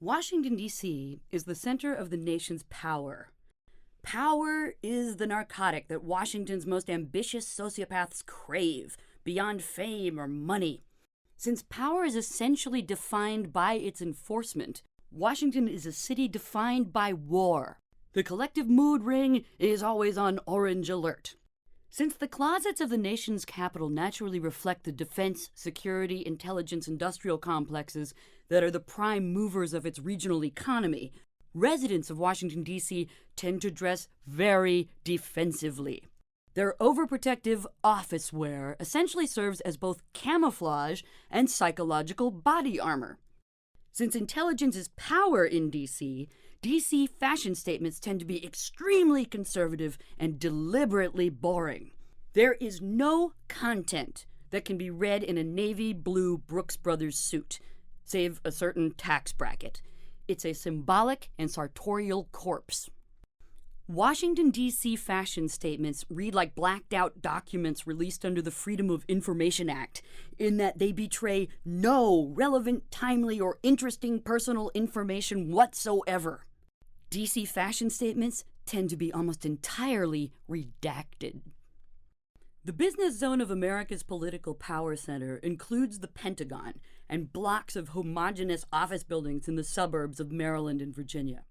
Washington, D.C. is the center of the nation's power. Power is the narcotic that Washington's most ambitious sociopaths crave, beyond fame or money. Since power is essentially defined by its enforcement, Washington is a city defined by war. The collective mood ring is always on orange alert. Since the closets of the nation's capital naturally reflect the defense, security, intelligence, industrial complexes that are the prime movers of its regional economy, residents of Washington, D.C. tend to dress very defensively. Their overprotective office wear essentially serves as both camouflage and psychological body armor. Since intelligence is power in D.C., D.C. fashion statements tend to be extremely conservative and deliberately boring. There is no content that can be read in a navy blue Brooks Brothers suit, save a certain tax bracket. It's a symbolic and sartorial corpse. Washington, D.C. fashion statements read like blacked-out documents released under the Freedom of Information Act, in that they betray no relevant, timely, or interesting personal information whatsoever. D.C. fashion statements tend to be almost entirely redacted. The business zone of America's political power center includes the Pentagon and blocks of homogeneous office buildings in the suburbs of Maryland and Virginia.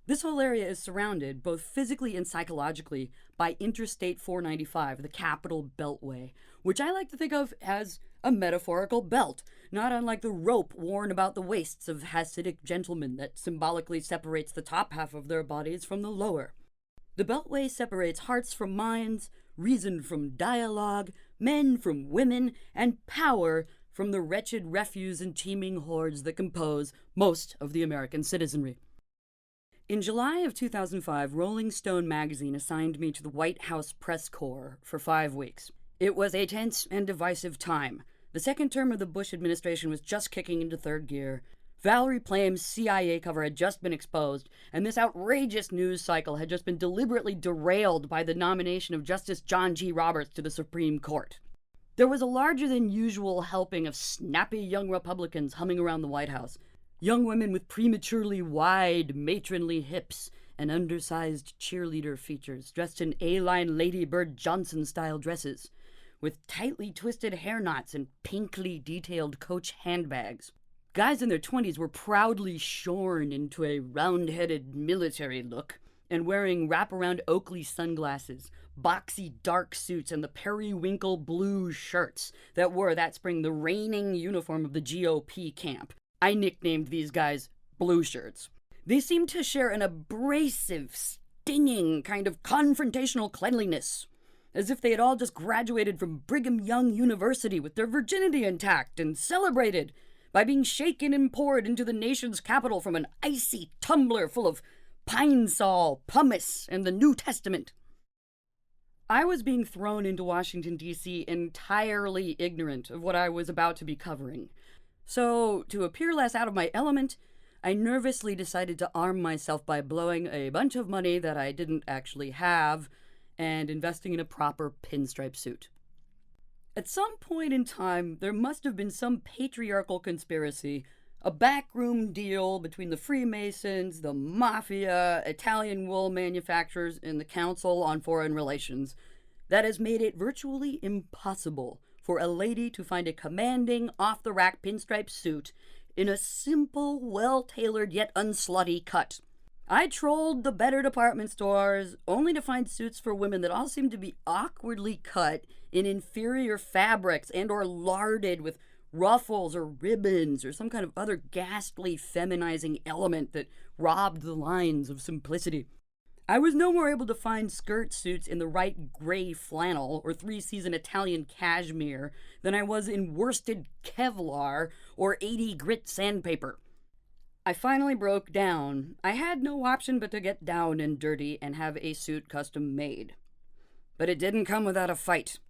This whole area is surrounded, both physically and psychologically, by Interstate 495, the Capital Beltway, which I like to think of as a metaphorical belt, not unlike the rope worn about the waists of Hasidic gentlemen that symbolically separates the top half of their bodies from the lower. The Beltway separates hearts from minds, reason from dialogue, men from women, and power from the wretched refuse and teeming hordes that compose most of the American citizenry. In July of 2005, Rolling Stone magazine assigned me to the White House press corps for 5 weeks. It was a tense and divisive time. The second term of the Bush administration was just kicking into third gear. Valerie Plame's CIA cover had just been exposed, and this outrageous news cycle had just been deliberately derailed by the nomination of Justice John G. Roberts to the Supreme Court. There was a larger-than-usual helping of snappy young Republicans humming around the White House. Young women with prematurely wide, matronly hips and undersized cheerleader features, dressed in A-line Lady Bird Johnson-style dresses, with tightly twisted hair knots and pinkly detailed Coach handbags. Guys in their 20s were proudly shorn into a round-headed military look and wearing wraparound Oakley sunglasses, boxy dark suits, and the periwinkle blue shirts that wore that spring the reigning uniform of the GOP camp. I nicknamed these guys blue shirts. They seemed to share an abrasive, stinging kind of confrontational cleanliness, as if they had all just graduated from Brigham Young University with their virginity intact and celebrated by being shaken and poured into the nation's capital from an icy tumbler full of pine sol, pumice, and the New Testament. I was being thrown into Washington, D.C. entirely ignorant of what I was about to be covering. So, to appear less out of my element, I nervously decided to arm myself by blowing a bunch of money that I didn't actually have and investing in a proper pinstripe suit. At some point in time, there must have been some patriarchal conspiracy, a backroom deal between the Freemasons, the Mafia, Italian wool manufacturers, and the Council on Foreign Relations, that has made it virtually impossible for a lady to find a commanding, off-the-rack pinstripe suit in a simple, well-tailored yet unslutty cut. I trolled the better department stores, only to find suits for women that all seemed to be awkwardly cut in inferior fabrics and or larded with ruffles or ribbons or some kind of other ghastly feminizing element that robbed the lines of simplicity. I was no more able to find skirt suits in the right gray flannel or three-season Italian cashmere than I was in worsted Kevlar or 80 grit sandpaper. I finally broke down. I had no option but to get down and dirty and have a suit custom made. But it didn't come without a fight.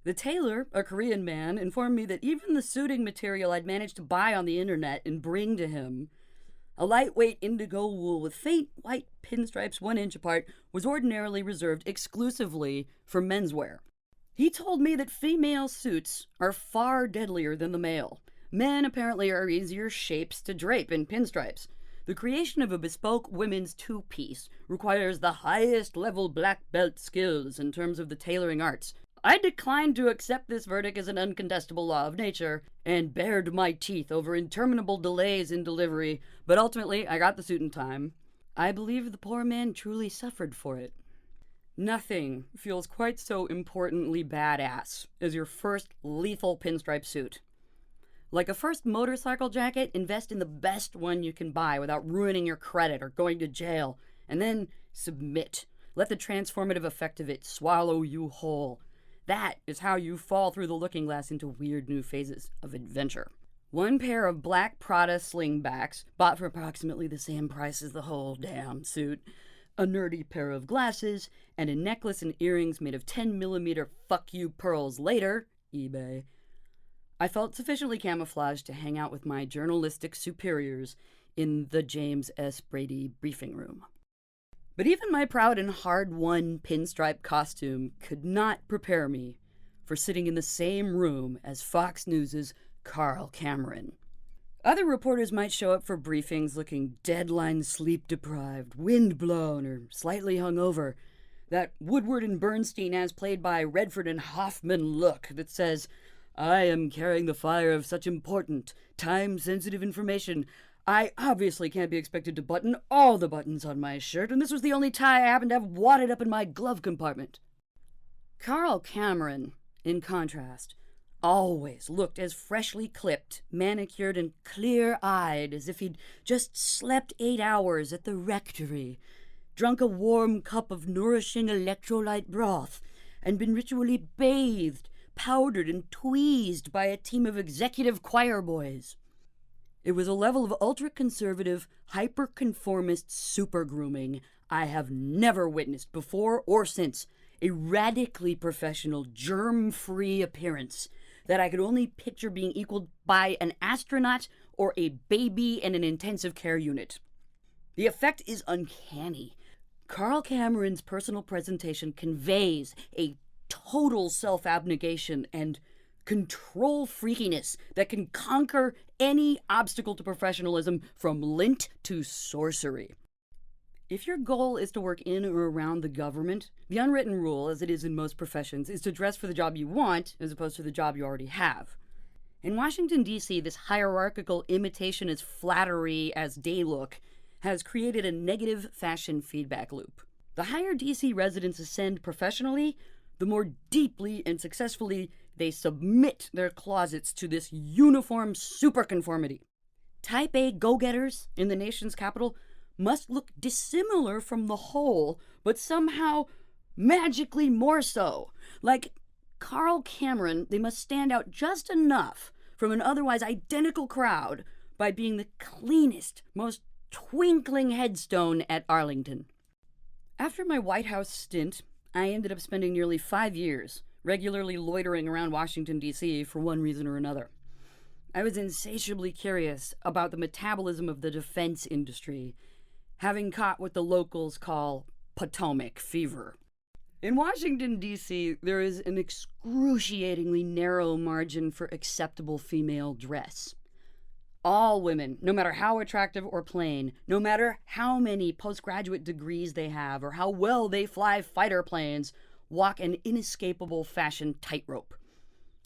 The tailor, a Korean man, informed me that even the suiting material I'd managed to buy on the internet and bring to him, a lightweight indigo wool with faint white pinstripes 1 inch apart, was ordinarily reserved exclusively for menswear. He told me that female suits are far deadlier than the male, Men apparently are easier shapes to drape in pinstripes. The creation of a bespoke women's two-piece requires the highest level black belt skills in terms of the tailoring arts. I declined to accept this verdict as an uncontestable law of nature and bared my teeth over interminable delays in delivery, but ultimately I got the suit in time. I believe the poor man truly suffered for it. Nothing feels quite so importantly badass as your first lethal pinstripe suit. Like a first motorcycle jacket, invest in the best one you can buy without ruining your credit or going to jail, and then submit. Let the transformative effect of it swallow you whole. That is how you fall through the looking glass into weird new phases of adventure. One pair of black Prada slingbacks, bought for approximately the same price as the whole damn suit, a nerdy pair of glasses, and a necklace and earrings made of 10mm fuck you pearls later, eBay. I felt sufficiently camouflaged to hang out with my journalistic superiors in the James S. Brady briefing room. But even my proud and hard-won pinstripe costume could not prepare me for sitting in the same room as Fox News' Carl Cameron. Other reporters might show up for briefings looking deadline sleep-deprived, wind-blown, or slightly hungover. That Woodward and Bernstein as played by Redford and Hoffman look that says, "I am carrying the fire of such important, time-sensitive information. I obviously can't be expected to button all the buttons on my shirt, and this was the only tie I happened to have wadded up in my glove compartment." Carl Cameron, in contrast, always looked as freshly clipped, manicured, and clear-eyed as if he'd just slept 8 hours at the rectory, drunk a warm cup of nourishing electrolyte broth, and been ritually bathed, powdered, and tweezed by a team of executive choir boys. It was a level of ultra-conservative, hyper-conformist super-grooming I have never witnessed before or since, a radically professional, germ-free appearance that I could only picture being equaled by an astronaut or a baby in an intensive care unit. The effect is uncanny. Carl Cameron's personal presentation conveys a total self-abnegation and control freakiness that can conquer any obstacle to professionalism from lint to sorcery. If your goal is to work in or around the government, the unwritten rule, as it is in most professions, is to dress for the job you want as opposed to the job you already have. In Washington, D.C., this hierarchical imitation as flattery as day look has created a negative fashion feedback loop. The higher D.C. residents ascend professionally, the more deeply and successfully they submit their closets to this uniform superconformity. Type A go-getters in the nation's capital must look dissimilar from the whole, but somehow magically more so. Like Carl Cameron, they must stand out just enough from an otherwise identical crowd by being the cleanest, most twinkling headstone at Arlington. After my White House stint, I ended up spending nearly 5 years regularly loitering around Washington, D.C. for one reason or another. I was insatiably curious about the metabolism of the defense industry, having caught what the locals call Potomac fever. In Washington, D.C., there is an excruciatingly narrow margin for acceptable female dress. All women, no matter how attractive or plain, no matter how many postgraduate degrees they have or how well they fly fighter planes, walk an inescapable fashion tightrope.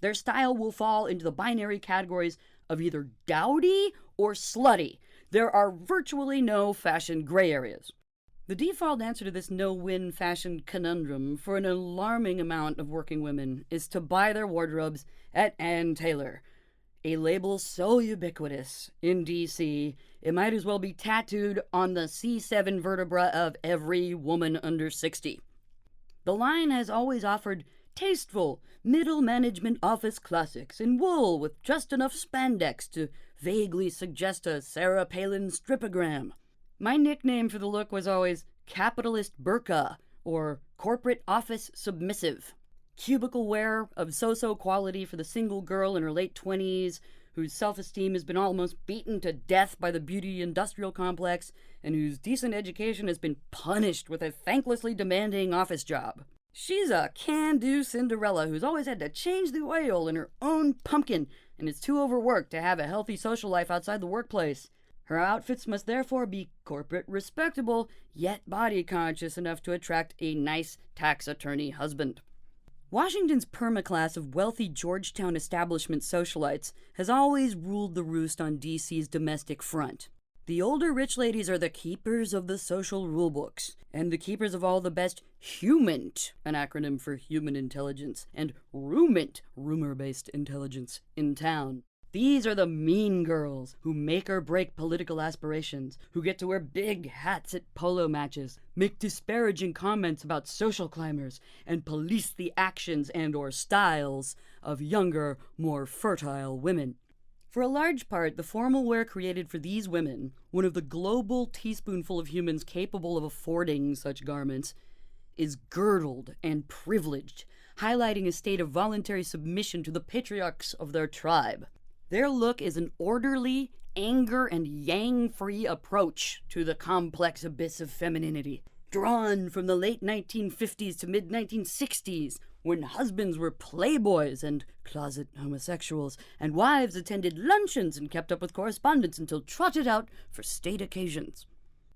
Their style will fall into the binary categories of either dowdy or slutty. There are virtually no fashion gray areas. The default answer to this no-win fashion conundrum for an alarming amount of working women is to buy their wardrobes at Ann Taylor, a label so ubiquitous in D.C., it might as well be tattooed on the C7 vertebra of every woman under 60. The line has always offered tasteful, middle management office classics in wool with just enough spandex to vaguely suggest a Sarah Palin stripogram. My nickname for the look was always capitalist burqa, or corporate office submissive. Cubicle wear of so-so quality for the single girl in her late 20s, whose self-esteem has been almost beaten to death by the beauty industrial complex, and whose decent education has been punished with a thanklessly demanding office job. She's a can-do Cinderella who's always had to change the oil in her own pumpkin and is too overworked to have a healthy social life outside the workplace. Her outfits must therefore be corporate respectable, yet body conscious enough to attract a nice tax attorney husband. Washington's permaclass of wealthy Georgetown establishment socialites has always ruled the roost on DC's domestic front. The older rich ladies are the keepers of the social rulebooks, and the keepers of all the best humant, an acronym for human intelligence, and rumant, rumor-based intelligence, in town. These are the mean girls who make or break political aspirations, who get to wear big hats at polo matches, make disparaging comments about social climbers, and police the actions and/or styles of younger, more fertile women. For a large part, the formal wear created for these women, one of the global teaspoonful of humans capable of affording such garments, is girdled and privileged, highlighting a state of voluntary submission to the patriarchs of their tribe. Their look is an orderly, anger and yang-free approach to the complex abyss of femininity, drawn from the late 1950s to mid-1960s, when husbands were playboys and closet homosexuals, and wives attended luncheons and kept up with correspondence until trotted out for state occasions.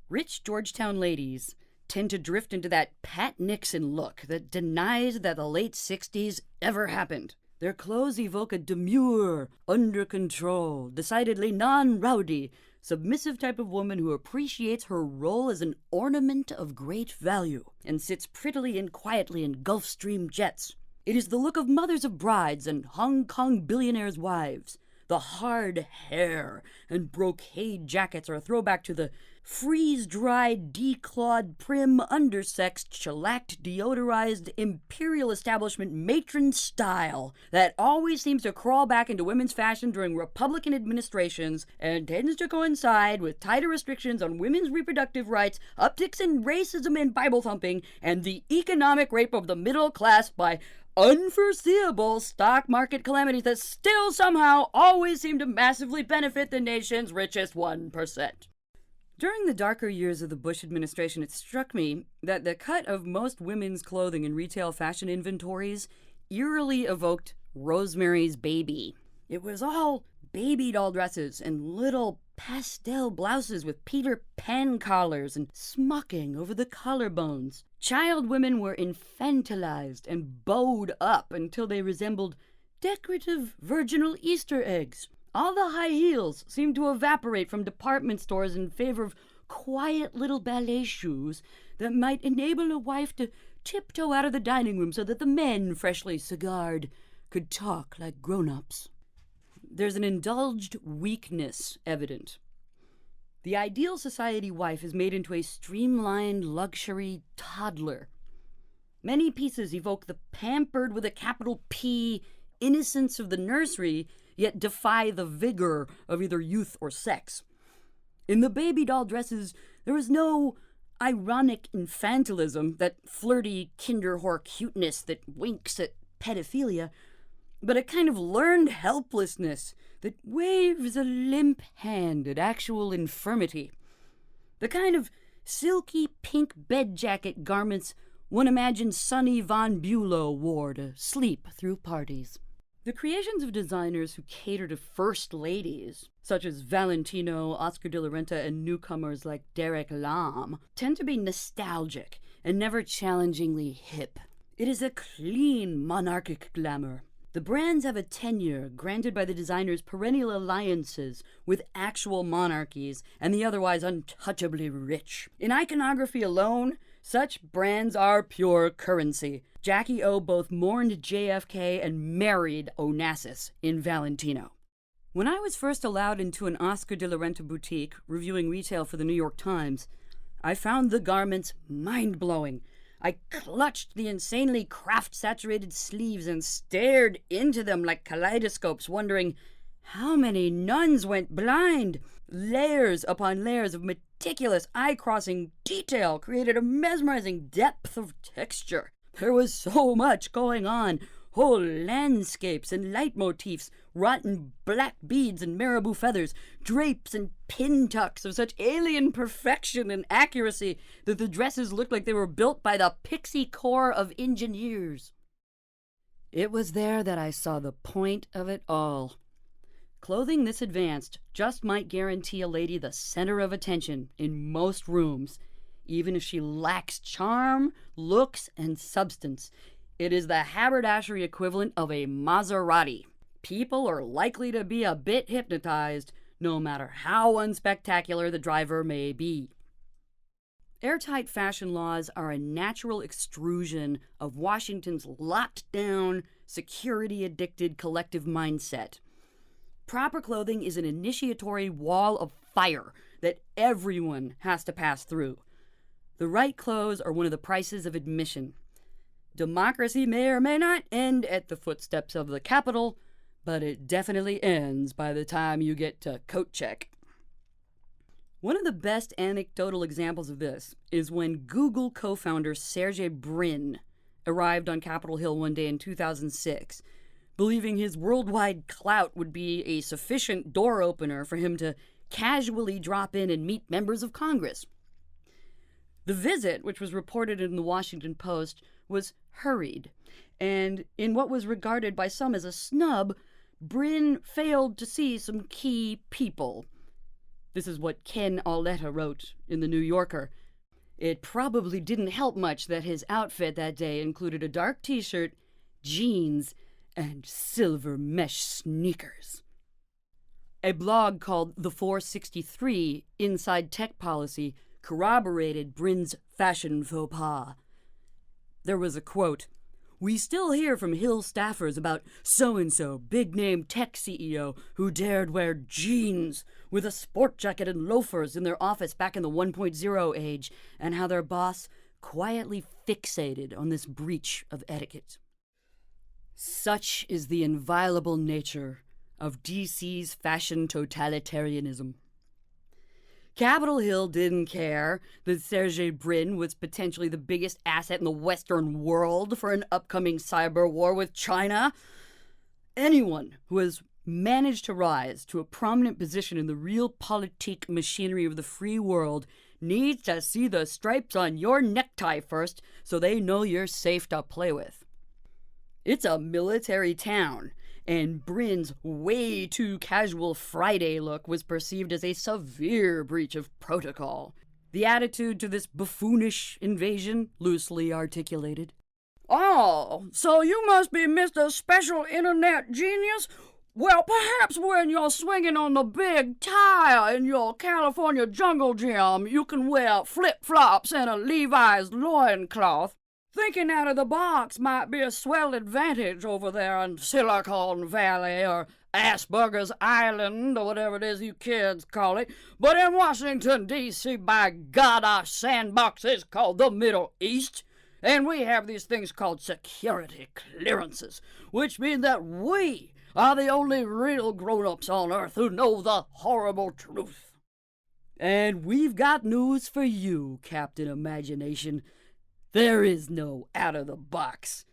Rich Georgetown ladies tend to drift into that Pat Nixon look that denies that the late 60s ever happened. Their clothes evoke a demure, under control, decidedly non-rowdy, submissive type of woman who appreciates her role as an ornament of great value and sits prettily and quietly in Gulfstream jets. It is the look of mothers of brides and Hong Kong billionaires' wives. The hard hair and brocade jackets are a throwback to the freeze-dried, declawed, prim, undersexed, shellacked, deodorized, imperial establishment matron style that always seems to crawl back into women's fashion during Republican administrations and tends to coincide with tighter restrictions on women's reproductive rights, upticks in racism and Bible thumping, and the economic rape of the middle class by unforeseeable stock market calamities that still somehow always seem to massively benefit the nation's richest 1%. During the darker years of the Bush administration, it struck me that the cut of most women's clothing in retail fashion inventories eerily evoked Rosemary's Baby. It was all baby doll dresses and little pastel blouses with Peter Pan collars and smocking over the collarbones. Child women were infantilized and bowed up until they resembled decorative virginal Easter eggs. All the high heels seemed to evaporate from department stores in favor of quiet little ballet shoes that might enable a wife to tiptoe out of the dining room so that the men, freshly cigared, could talk like grown-ups. There's an indulged weakness evident. The ideal society wife is made into a streamlined luxury toddler. Many pieces evoke the pampered with a capital P innocence of the nursery, yet defy the vigor of either youth or sex. In the baby doll dresses, there is no ironic infantilism, that flirty kinderwhore cuteness that winks at pedophilia, but a kind of learned helplessness that waves a limp hand at actual infirmity. The kind of silky pink bed jacket garments one imagines Sonny von Bülow wore to sleep through parties. The creations of designers who cater to first ladies, such as Valentino, Oscar de la Renta, and newcomers like Derek Lam, tend to be nostalgic and never challengingly hip. It is a clean monarchic glamour. The brands have a tenure granted by the designer's perennial alliances with actual monarchies and the otherwise untouchably rich. In iconography alone, such brands are pure currency. Jackie O both mourned JFK and married Onassis in Valentino. When I was first allowed into an Oscar de la Renta boutique reviewing retail for the New York Times, I found the garments mind-blowing. I clutched the insanely craft-saturated sleeves and stared into them like kaleidoscopes, wondering how many nuns went blind. Layers upon layers of meticulous, eye-crossing detail created a mesmerizing depth of texture. There was so much going on. whole landscapes and leitmotifs, rotten black beads and marabou feathers, drapes and pin tucks of such alien perfection and accuracy that the dresses looked like they were built by the pixie corps of engineers. It was there that I saw the point of it all. Clothing this advanced just might guarantee a lady the center of attention in most rooms, even if she lacks charm, looks, and substance. It is the haberdashery equivalent of a Maserati. People are likely to be a bit hypnotized, no matter how unspectacular the driver may be. Airtight fashion laws are a natural extrusion of Washington's locked-down, security-addicted collective mindset. Proper clothing is an initiatory wall of fire that everyone has to pass through. The right clothes are one of the prices of admission. Democracy may or may not end at the footsteps of the Capitol, but it definitely ends by the time you get to coat check. One of the best anecdotal examples of this is when Google co-founder Sergey Brin arrived on Capitol Hill one day in 2006, believing his worldwide clout would be a sufficient door opener for him to casually drop in and meet members of Congress. The visit, which was reported in the Washington Post, was hurried, and in what was regarded by some as a snub, Brin failed to see some key people. This is what Ken Auletta wrote in The New Yorker. It probably didn't help much that his outfit that day included a dark t-shirt, jeans, and silver mesh sneakers. A blog called The 463 Inside Tech Policy corroborated Brin's fashion faux pas. There was a quote, "We still hear from Hill staffers about so-and-so, big-name tech CEO, who dared wear jeans with a sport jacket and loafers in their office back in the 1.0 age, and how their boss quietly fixated on this breach of etiquette." Such is the inviolable nature of DC's fashion totalitarianism. Capitol Hill didn't care that Sergey Brin was potentially the biggest asset in the Western world for an upcoming cyber war with China. Anyone who has managed to rise to a prominent position in the realpolitik machinery of the free world needs to see the stripes on your necktie first so they know you're safe to play with. It's a military town, and Brin's way too casual Friday look was perceived as a severe breach of protocol. The attitude to this buffoonish invasion loosely articulated. "Oh, so you must be Mr. Special Internet Genius? Well, perhaps when you're swinging on the big tire in your California jungle gym, you can wear flip-flops and a Levi's loincloth. Thinking out of the box might be a swell advantage over there in Silicon Valley or Asperger's Island or whatever it is you kids call it. But in Washington, D.C., by God, our sandbox is called the Middle East. And we have these things called security clearances, which mean that we are the only real grown-ups on Earth who know the horrible truth. And we've got news for you, Captain Imagination. There is no out-of-the-box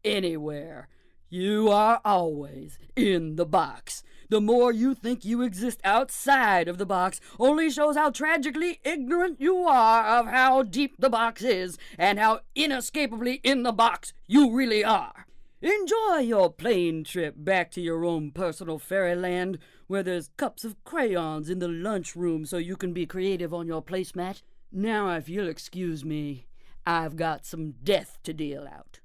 anywhere. You are always in the box. The more you think you exist outside of the box only shows how tragically ignorant you are of how deep the box is and how inescapably in the box you really are. Enjoy your plane trip back to your own personal fairyland where there's cups of crayons in the lunchroom so you can be creative on your placemat. Now, if you'll excuse me, I've got some death to deal out.